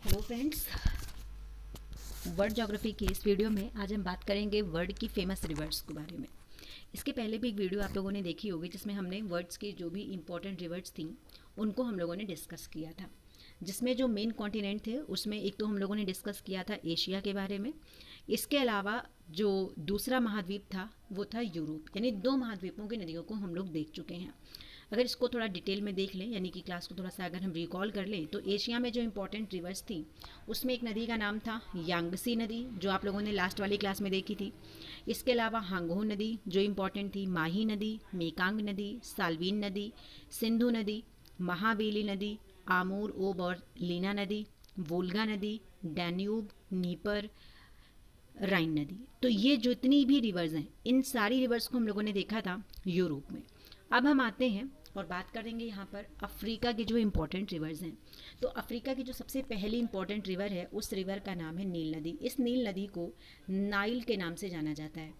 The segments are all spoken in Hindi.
हेलो फ्रेंड्स, वर्ल्ड ज्योग्राफी के इस वीडियो में आज हम बात करेंगे वर्ल्ड की फेमस रिवर्स के बारे में। इसके पहले भी एक वीडियो आप लोगों ने देखी होगी जिसमें हमने वर्ल्ड्स की जो भी इम्पोर्टेंट रिवर्स थी उनको हम लोगों ने डिस्कस किया था। जिसमें जो मेन कॉन्टिनेंट थे उसमें एक तो हम लोगों ने डिस्कस किया था एशिया के बारे में। इसके अलावा जो दूसरा महाद्वीप था वो था यूरोप, यानी दो महाद्वीपों की नदियों को हम लोग देख चुके हैं। अगर इसको थोड़ा डिटेल में देख लें, यानी कि क्लास को थोड़ा सा अगर हम रिकॉल कर लें, तो एशिया में जो इंपॉर्टेंट रिवर्स थी उसमें एक नदी का नाम था यांगसी नदी, जो आप लोगों ने लास्ट वाली क्लास में देखी थी। इसके अलावा हांगहो नदी जो इम्पॉर्टेंट थी, माही नदी, मेकांग नदी, साल्वीन नदी, सिंधु नदी, महावेली नदी, आमूर ओब और लीना नदी, वोल्गा नदी, डैन्यूब, नीपर, राइन नदी। तो ये जितनी भी रिवर्स हैं इन सारी रिवर्स को हम लोगों ने देखा था यूरोप में। अब हम आते हैं और बात करेंगे यहाँ पर अफ्रीका के जो इम्पोर्टेंट रिवर्स हैं। तो अफ्रीका की जो सबसे पहली इम्पोर्टेंट रिवर है उस रिवर का नाम है नील नदी। इस नील नदी को नाइल के नाम से जाना जाता है।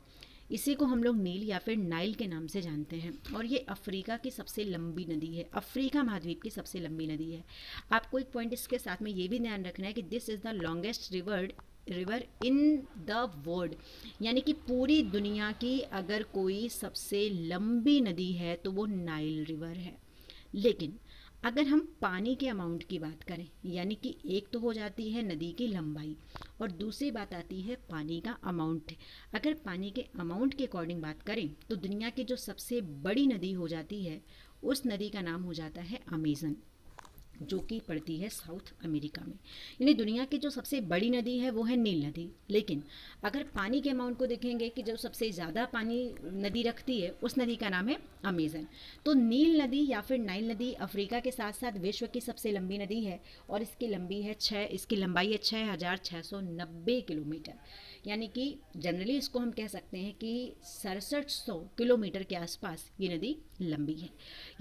इसी को हम लोग नील या फिर नाइल के नाम से जानते हैं और ये अफ्रीका की सबसे लंबी नदी है, अफ्रीका महाद्वीप की सबसे लंबी नदी है। आपको एक पॉइंट इसके साथ में ये भी ध्यान रखना है कि this is the longest river in the world, यानी कि पूरी दुनिया की अगर कोई सबसे लंबी नदी है तो वो नाइल रिवर है। लेकिन अगर हम पानी के अमाउंट की बात करें, यानी कि एक तो हो जाती है नदी की लंबाई और दूसरी बात आती है पानी का अमाउंट। अगर पानी के अमाउंट के अकॉर्डिंग बात करें तो दुनिया की जो सबसे बड़ी नदी हो जाती है उस नदी का नाम हो जाता है अमेज़न, जो कि पड़ती है साउथ अमेरिका में। यानी दुनिया की जो सबसे बड़ी नदी है वो है नील नदी। लेकिन अगर पानी के अमाउंट को देखेंगे कि जो सबसे ज़्यादा पानी नदी रखती है उस नदी का नाम है अमेज़न। तो नील नदी या फिर नाइल नदी अफ्रीका के साथ साथ विश्व की सबसे लंबी नदी है और इसकी लंबाई है 6,690 किलोमीटर। यानी कि जनरली इसको हम कह सकते हैं कि 6700 किलोमीटर के आसपास ये नदी लंबी है।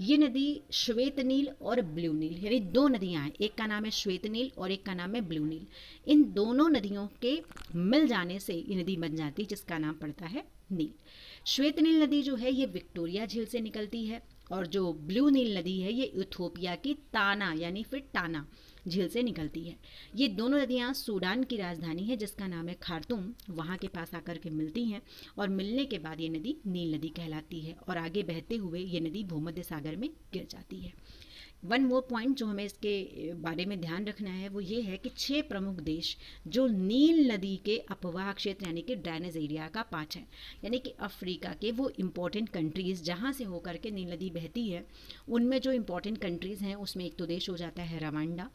ये नदी श्वेत नील और ब्लू नील, यानी दो नदियां हैं, एक का नाम है श्वेत नील और एक का नाम है ब्लू नील। इन दोनों नदियों के मिल जाने से ये नदी बन जाती है जिसका नाम पड़ता है नील। श्वेत नील नदी जो है ये विक्टोरिया झील से निकलती है और जो ब्लू नील नदी है ये इथोपिया की ताना यानी फिर टाना झील से निकलती है। ये दोनों नदियाँ सूडान की राजधानी है जिसका नाम है खार्तूम, वहाँ के पास आकर के मिलती हैं और मिलने के बाद ये नदी नील नदी कहलाती है और आगे बहते हुए ये नदी भूमध्य सागर में गिर जाती है। वन मोर पॉइंट जो हमें इसके बारे में ध्यान रखना है वो ये है कि 6 प्रमुख देश जो नील नदी के अपवाह क्षेत्र यानी कि ड्रेनेज एरिया का पार्ट है, यानी कि अफ्रीका के वो इम्पोर्टेंट कंट्रीज़ जहाँ से होकर के नील नदी बहती है, उनमें जो इम्पोर्टेंट कंट्रीज़ हैं उसमें एक तो देश हो जाता है Rwanda,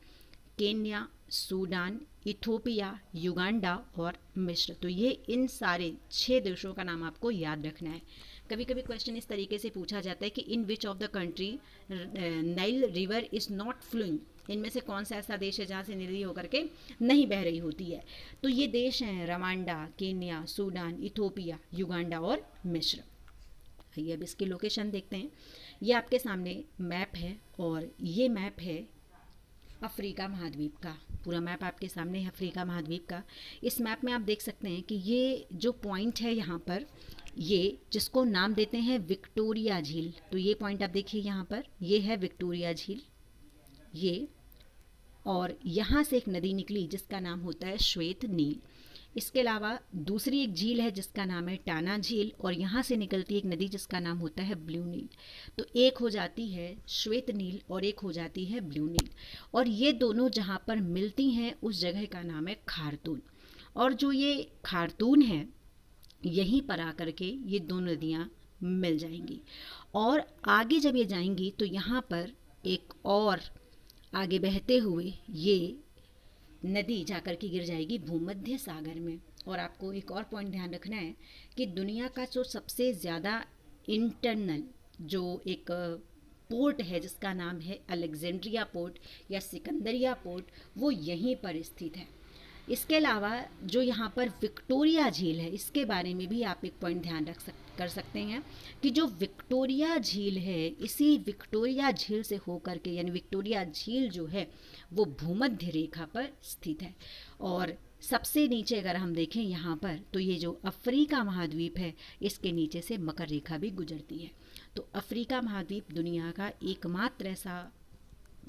Kenya, Sudan, Ethiopia, Uganda और मिस्र। तो ये इन सारे 6 देशों का नाम आपको याद रखना है। कभी कभी क्वेश्चन इस तरीके से पूछा जाता है कि in which of the country Nile river is not flowing, इनमें से कौन सा ऐसा देश है जहाँ से नदी होकर के नहीं बह रही होती है। तो ये देश हैं Rwanda, Kenya, Sudan, Ethiopia, Uganda और मिस्र। आइए अब इसकी लोकेशन देखते हैं। ये आपके सामने मैप है और ये मैप है अफ्रीका महाद्वीप का। पूरा मैप आपके सामने है अफ्रीका महाद्वीप का। इस मैप में आप देख सकते हैं कि ये जो पॉइंट है यहाँ पर, ये जिसको नाम देते हैं विक्टोरिया झील, तो ये पॉइंट आप देखिए यहाँ पर, ये है विक्टोरिया झील ये, और यहाँ से एक नदी निकली जिसका नाम होता है श्वेत नील। इसके अलावा दूसरी एक झील है जिसका नाम है टाना झील और यहाँ से निकलती है एक नदी जिसका नाम होता है ब्लू नील। तो एक हो जाती है श्वेत नील और एक हो जाती है ब्लू नील, और ये दोनों जहाँ पर मिलती हैं उस जगह का नाम है खार्तून। और जो ये खार्तून है यहीं पर आकर के ये दो नदियाँ मिल जाएंगी और आगे जब ये जाएंगी तो यहाँ पर एक और आगे बहते हुए ये नदी जाकर के गिर जाएगी भूमध्य सागर में। और आपको एक और पॉइंट ध्यान रखना है कि दुनिया का जो सबसे ज़्यादा इंटरनल जो एक पोर्ट है जिसका नाम है अलेक्जेंड्रिया पोर्ट या सिकंदरिया पोर्ट, वो यहीं पर स्थित है। इसके अलावा जो यहाँ पर विक्टोरिया झील है इसके बारे में भी आप एक पॉइंट ध्यान कर सकते हैं कि जो विक्टोरिया झील है, इसी विक्टोरिया झील से होकर के, यानी विक्टोरिया झील जो है वो भूमध्य रेखा पर स्थित है। और सबसे नीचे अगर हम देखें यहाँ पर तो ये जो अफ्रीका महाद्वीप है इसके नीचे से मकर रेखा भी गुजरती है। तो अफ्रीका महाद्वीप दुनिया का एकमात्र ऐसा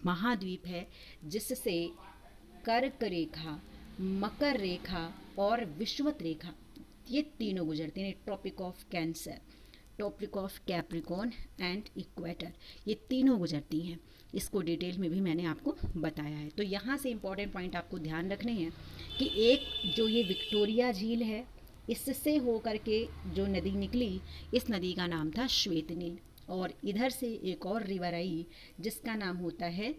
महाद्वीप है जिससे कर्क रेखा, मकर रेखा और विषुवत रेखा, ये तीनों गुजरती हैं। Tropic of Cancer, Tropic of Capricorn and equator, ये तीनों गुजरती हैं। इसको डिटेल में भी मैंने आपको बताया है। तो यहाँ से इम्पॉर्टेंट पॉइंट आपको ध्यान रखने हैं कि एक जो ये विक्टोरिया झील है, इससे होकर के जो नदी निकली, इस नदी का नाम था श्वेत नील। और इधर से एक और रिवर आई जिसका नाम होता है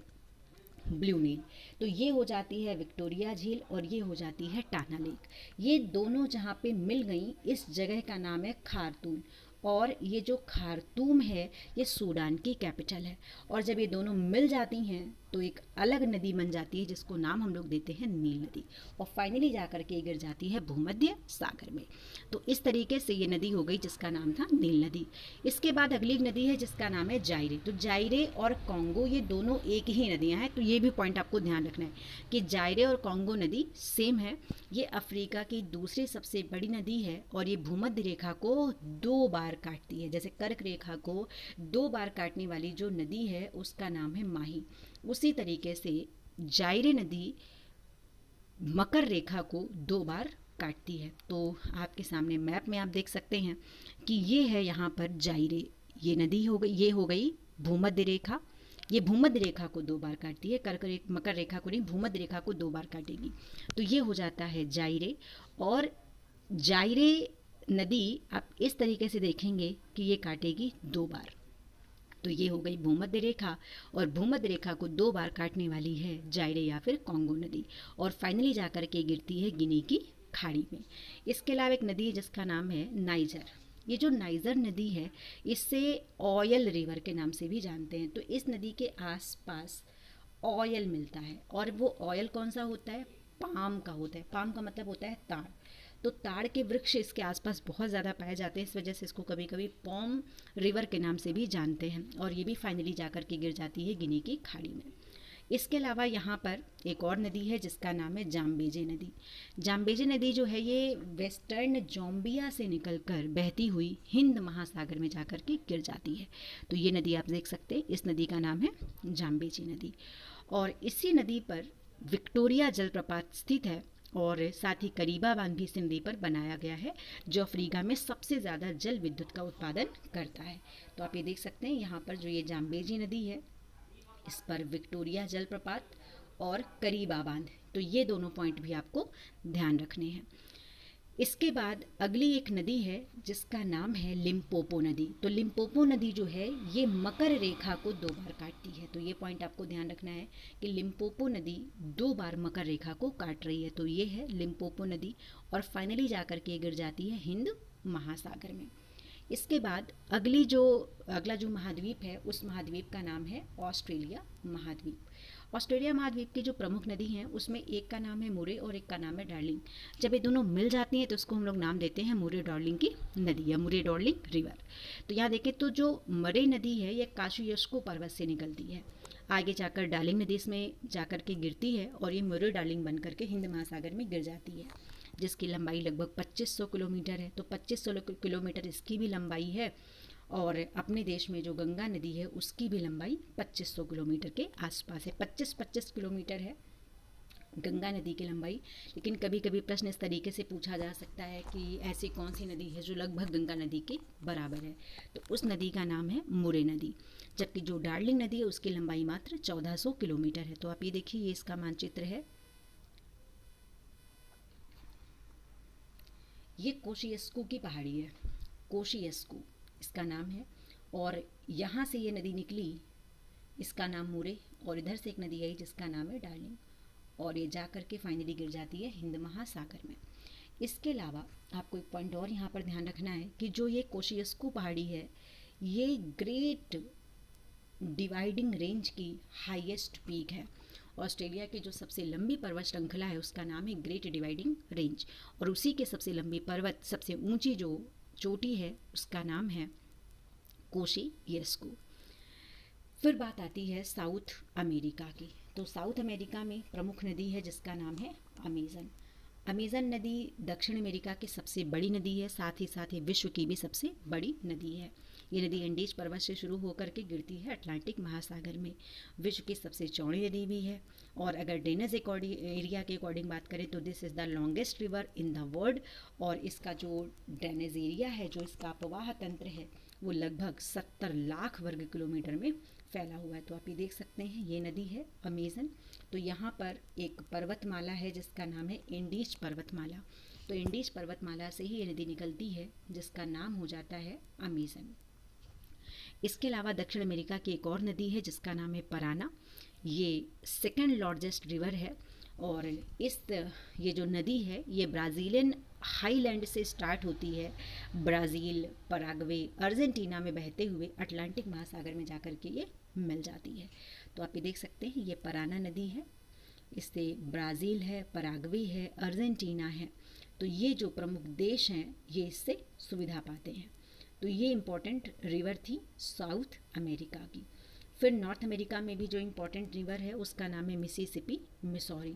ब्लू नील। तो ये हो जाती है विक्टोरिया झील और ये हो जाती है टाना लेक। ये दोनों जहाँ पे मिल गई, इस जगह का नाम है खार्तूम। और ये जो खार्तूम है ये सूडान की कैपिटल है। और जब ये दोनों मिल जाती हैं तो एक अलग नदी बन जाती है जिसको नाम हम लोग देते हैं नील नदी। और फाइनली जा कर के गिर जाती है भूमध्य सागर में। तो इस तरीके से ये नदी हो गई जिसका नाम था नील नदी। इसके बाद अगली नदी है जिसका नाम है जायरे। तो जायरे और कॉन्गो ये दोनों एक ही नदियाँ हैं। तो ये भी पॉइंट आपको ध्यान रखना है कि जायरे और कॉन्गो नदी सेम है। ये अफ्रीका की दूसरी सबसे बड़ी नदी है और ये भूमध्य रेखा को 2 बार काटती है। जैसे कर्क रेखा को 2 बार काटने वाली जो नदी है उसका नाम है माही, उसी तरीके से जायरे नदी मकर रेखा को 2 बार काटती है। तो आपके सामने मैप में आप देख सकते हैं कि ये है यहाँ पर जायरे, ये नदी हो गई, ये हो गई भूमध्य रेखा। ये भूमध्य रेखा को 2 बार काटती है, मकर रेखा को नहीं, भूमध्य रेखा को 2 बार काटेगी। तो ये हो जाता है जायरे। और जायरे नदी आप इस तरीके से देखेंगे कि ये काटेगी 2 बार। तो ये हो गई भूमध्य रेखा, और भूमध्य रेखा को 2 बार काटने वाली है जायरे या फिर कॉन्गो नदी। और फाइनली जाकर के गिरती है गिनी की खाड़ी में। इसके अलावा एक नदी है जिसका नाम है नाइजर। ये जो नाइजर नदी है इससे ऑयल रिवर के नाम से भी जानते हैं। तो इस नदी के आसपास ऑयल मिलता है, और वो ऑयल कौन सा होता है? पाम का होता है। पाम का मतलब होता है ताड़। तो ताड़ के वृक्ष इसके आसपास बहुत ज़्यादा पाए जाते हैं, इस वजह से इसको कभी कभी पॉम रिवर के नाम से भी जानते हैं। और ये भी फाइनली जाकर के गिर जाती है गिनी की खाड़ी में। इसके अलावा यहाँ पर एक और नदी है जिसका नाम है जाम्बेजे नदी। जाम्बेजे नदी जो है ये वेस्टर्न जोम्बिया से निकलकर बहती हुई हिंद महासागर में जाकर के गिर जाती है। तो ये नदी आप देख सकते हैं, इस नदी का नाम है जाम्बेजे नदी। और इसी नदी पर विक्टोरिया जलप्रपात स्थित है, और साथ ही करीबा बांध भी इस नदी पर बनाया गया है जो अफ्रीका में सबसे ज़्यादा जल विद्युत का उत्पादन करता है। तो आप ये देख सकते हैं यहाँ पर जो ये जाम्बेजी नदी है इस पर विक्टोरिया जलप्रपात और करीबा बांध, तो ये दोनों पॉइंट भी आपको ध्यान रखने हैं। इसके बाद अगली एक नदी है जिसका नाम है लिम्पोपो नदी। तो लिम्पोपो नदी जो है ये मकर रेखा को 2 बार काटती है। तो ये पॉइंट आपको ध्यान रखना है कि लिम्पोपो नदी 2 बार मकर रेखा को काट रही है। तो ये है लिम्पोपो नदी, और फाइनली जाकर के गिर जाती है हिंद महासागर में। इसके बाद अगला जो महाद्वीप है उस महाद्वीप का नाम है ऑस्ट्रेलिया महाद्वीप। ऑस्ट्रेलिया महाद्वीप की जो प्रमुख नदी हैं उसमें एक का नाम है मुरे और एक का नाम है डार्लिंग। जब ये दोनों मिल जाती हैं तो उसको हम लोग नाम देते हैं मुरे डार्लिंग की नदी या मुरे डार्लिंग रिवर। तो यहाँ देखें तो जो मरे नदी है ये काशुयस्को पर्वत से निकलती है, आगे जाकर डार्लिंग नदी इसमें जाकर के गिरती है और ये मुरे डार्लिंग बन करके हिंद महासागर में गिर जाती है, जिसकी लंबाई लगभग 2500 किलोमीटर है। तो 2500 किलोमीटर इसकी भी लंबाई है, और अपने देश में जो गंगा नदी है उसकी भी लंबाई 2500 किलोमीटर के आसपास है। 25-25 किलोमीटर है गंगा नदी की लंबाई। लेकिन कभी कभी प्रश्न इस तरीके से पूछा जा सकता है कि ऐसी कौन सी नदी है जो लगभग गंगा नदी के बराबर है, तो उस नदी का नाम है मुरे नदी। जबकि जो डार्लिंग नदी है उसकी लंबाई मात्र 1400 किलोमीटर है। तो आप ये देखिए, ये इसका मानचित्र है। ये कोशियस्कू की पहाड़ी है, कोशियस्कू इसका नाम है, और यहाँ से ये नदी निकली, इसका नाम मुरे, और इधर से एक नदी आई जिसका नाम है डार्लिंग, और ये जा कर के फाइनली गिर जाती है हिंद महासागर में। इसके अलावा आपको एक पॉइंट और यहाँ पर ध्यान रखना है कि जो ये कोशियस्कू पहाड़ी है ये ग्रेट डिवाइडिंग रेंज की हाईएस्ट पीक है। ऑस्ट्रेलिया की जो सबसे लंबी पर्वत श्रृंखला है उसका नाम है ग्रेट डिवाइडिंग रेंज, और उसी के सबसे लंबी पर्वत, सबसे ऊंची जो चोटी है उसका नाम है कोशियस्कू। फिर बात आती है साउथ अमेरिका की। तो साउथ अमेरिका में प्रमुख नदी है जिसका नाम है अमेज़न। अमेज़न नदी दक्षिण अमेरिका की सबसे बड़ी नदी है, साथ ही विश्व की भी सबसे बड़ी नदी है। ये नदी इंडीज पर्वत से शुरू होकर के गिरती है अटलांटिक महासागर में। विश्व की सबसे चौड़ी नदी भी है। और अगर ड्रेनेज एरिया के अकॉर्डिंग बात करें तो this is the longest river in the world. और इसका जो ड्रेनेज एरिया है, जो इसका प्रवाह तंत्र है, वो लगभग 70 लाख वर्ग किलोमीटर में फैला हुआ है। तो आप ये देख सकते हैं, ये नदी है अमेज़न। तो यहाँ पर एक पर्वतमाला है जिसका नाम है इंडीज पर्वतमाला। तो इंडीज पर्वतमाला से ही ये नदी निकलती है जिसका नाम हो जाता है अमेज़न। इसके अलावा दक्षिण अमेरिका की एक और नदी है जिसका नाम है पराना। ये सेकंड लार्जेस्ट रिवर है। और ये जो नदी है ये ब्राज़ीलियन हाईलैंड से स्टार्ट होती है, ब्राज़ील, पराग्वे, अर्जेंटीना में बहते हुए अटलांटिक महासागर में जाकर के ये मिल जाती है। तो आप ये देख सकते हैं, ये पराना नदी है। इससे ब्राज़ील है, पराग्वे है, अर्जेंटीना है। तो ये जो प्रमुख देश हैं ये इससे सुविधा पाते हैं। तो ये इम्पॉर्टेंट रिवर थी साउथ अमेरिका की। फिर नॉर्थ अमेरिका में भी जो इम्पॉर्टेंट रिवर है उसका नाम है मिसिसिपी, मिसौरी।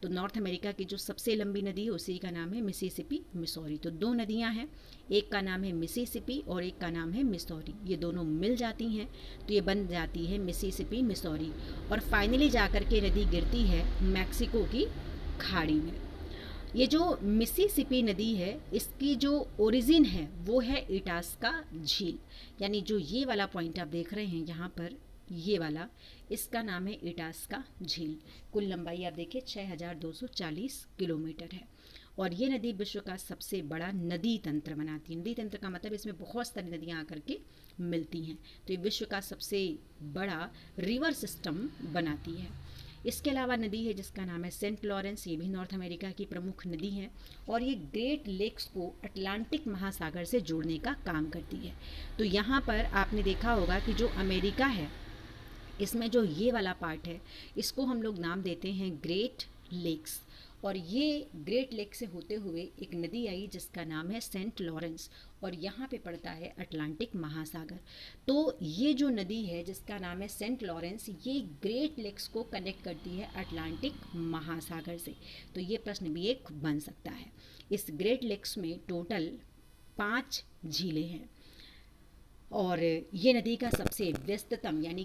तो नॉर्थ अमेरिका की जो सबसे लंबी नदी है उसी का नाम है मिसिसिपी, मिसौरी। तो दो नदियां हैं, एक का नाम है मिसिसिपी और एक का नाम है मिसौरी। ये दोनों मिल जाती हैं तो ये बन जाती है मिसिसिपी, मिसौरी। और फाइनली जाकर के नदी गिरती है मैक्सिको की खाड़ी में। ये जो मिसिसिपी नदी है इसकी जो ओरिजिन है वो है इटास्का झील। यानी जो ये वाला पॉइंट आप देख रहे हैं यहाँ पर, ये वाला, इसका नाम है इटास्का झील। कुल लंबाई आप देखिए 6240 किलोमीटर है। और ये नदी विश्व का सबसे बड़ा नदी तंत्र बनाती है। नदी तंत्र का मतलब इसमें बहुत सारी नदियाँ आकर के मिलती हैं। तो ये विश्व का सबसे बड़ा रिवर सिस्टम बनाती है। इसके अलावा नदी है जिसका नाम है सेंट लॉरेंस। ये भी नॉर्थ अमेरिका की प्रमुख नदी है और ये ग्रेट लेक्स को अटलांटिक महासागर से जोड़ने का काम करती है। तो यहाँ पर आपने देखा होगा कि जो अमेरिका है इसमें जो ये वाला पार्ट है इसको हम लोग नाम देते हैं ग्रेट लेक्स। और ये ग्रेट लेक से होते हुए एक नदी आई जिसका नाम है सेंट लॉरेंस और यहाँ पे पड़ता है अटलांटिक महासागर। तो ये जो नदी है जिसका नाम है सेंट लॉरेंस, ये ग्रेट लेक्स को कनेक्ट करती है अटलांटिक महासागर से। तो ये प्रश्न भी एक बन सकता है। इस ग्रेट लेक्स में टोटल 5 झीलें हैं और ये नदी का सबसे व्यस्ततम यानी